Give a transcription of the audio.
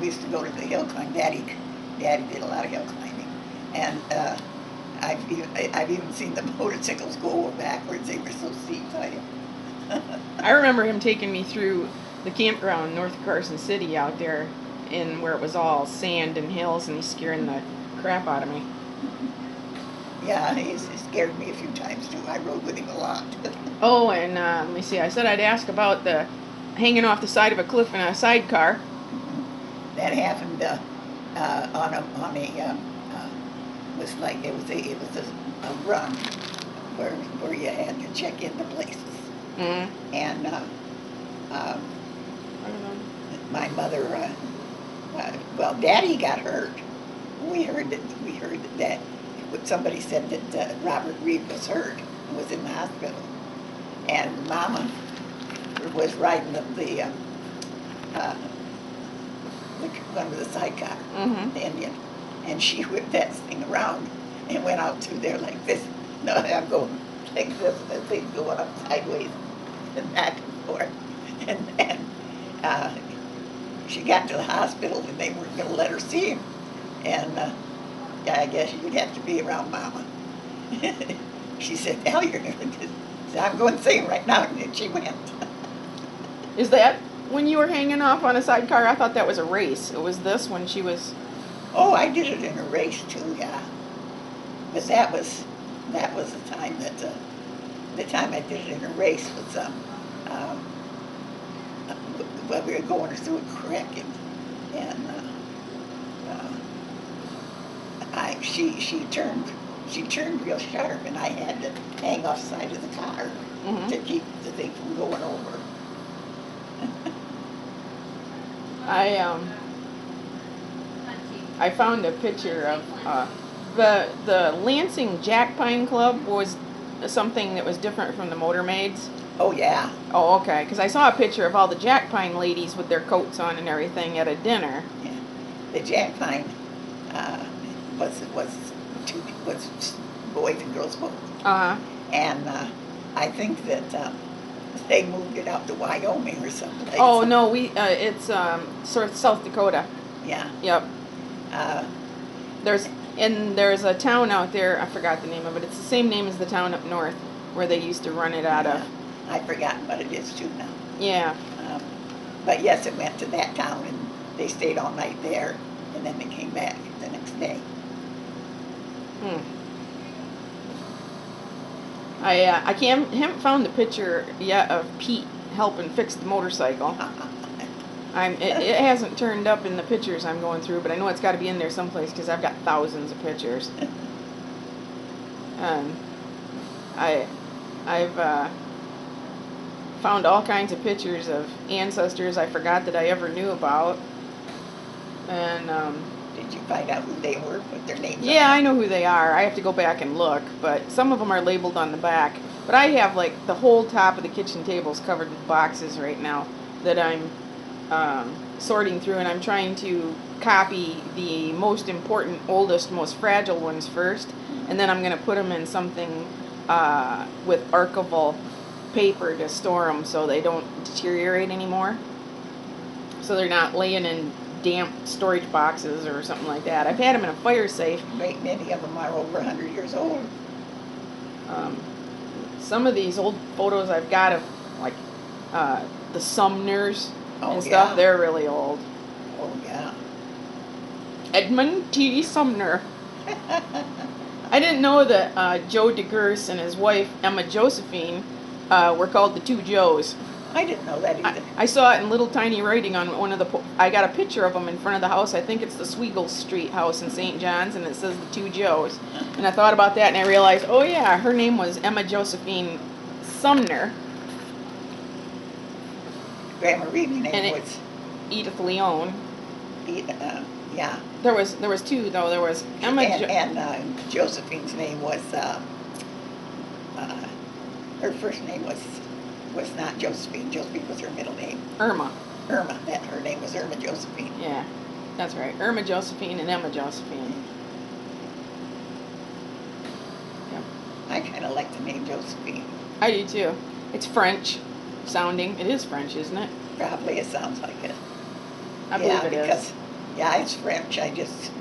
used to go to the hill climb. Daddy did a lot of hill climbing, and I've even seen the motorcycles go backwards. They were so steep. I remember him taking me through the campground north of Carson City out there, in where it was all sand and hills, and he's scaring the crap out of me. Yeah, he scared me a few times too. I rode with him a lot. Oh, and let me see. I said I'd ask about the hanging off the side of a cliff in a sidecar. That happened on a was like it was a run where you had to check into places. Mm-hmm. And I don't know. my mother, well, Daddy got hurt. We heard that somebody said that Robert Reed was hurt and was in the hospital, and Mama was riding one of the sidecar, Mm-hmm. the Indian, and she whipped that thing around and went out through there like this. No, I'm going like this, and the thing's going up sideways and back and forth, and she got to the hospital and they weren't going to let her see him, and yeah, I guess you'd have to be around Mama. She said, "Now you're going to." So I'm going to see him right now, and she went. Is that when you were hanging off on a sidecar? I thought that was a race. It was this when she was. Oh, I did it in a race too, yeah. But that was the time that the time I did it in a race was well, we were going through a creek, and she turned real sharp, and I had to hang off the side of the car Mm-hmm. to keep the thing from going over. I found a picture of the Lansing Jack Pine Club was something that was different from the Motor Maids. Oh yeah. Oh, okay. Because I saw a picture of all the Jack Pine ladies with their coats on and everything at a dinner. Yeah. The Jack Pine was boys and girls both. Uh huh. And I think that they moved it out to Wyoming or someplace. Oh no, it's sort of South Dakota. Yeah. Yep. Uh, There's a town out there. I forgot the name of it. It's the same name as the town up north where they used to run it out of. I've forgotten what it is too now. Yeah. But yes, it went to that town, and they stayed all night there, and then they came back the next day. I haven't found the picture yet of Pete helping fix the motorcycle. It hasn't turned up in the pictures I'm going through, but I know it's got to be in there someplace because I've got thousands of pictures. I've found all kinds of pictures of ancestors I forgot that I ever knew about, and Did you find out who they were, put their names on? yeah, I know who they are. I have to go back and look, but some of them are labeled on the back. But I have like the whole top of the kitchen tables covered with boxes right now that I'm sorting through, and I'm trying to copy the most important, oldest, most fragile ones first, and then I'm going to put them in something with archival paper to store them so they don't deteriorate anymore. So they're not laying in damp storage boxes or something like that. I've had them in a fire safe. Great many of them are over 100 years old. Some of these old photos I've got of like the Sumners and stuff, yeah. they're really old. Oh yeah. Edmund T. Sumner. I didn't know that Joe DeGerse and his wife Emma Josephine were called the Two Joes. I didn't know that either. I saw it in little tiny writing on one of the. I got a picture of them in front of the house. I think it's the Sweigel Street house in St. John's, and it says the Two Joes. And I thought about that, and I realized, oh yeah, her name was Emma Josephine Sumner. Grandma Reed's name was Edith Leon. Yeah. There was two though. There was Emma and Josephine's name was her first name was not Josephine. Josephine was her middle name. Irma. That her name was Irma Josephine. Yeah, that's right. Irma Josephine and Emma Josephine. Yep. I kind of like the name Josephine. I do too. It's French sounding. It is French, isn't it? Probably it sounds like it. I believe it because is. Yeah, it's French. I just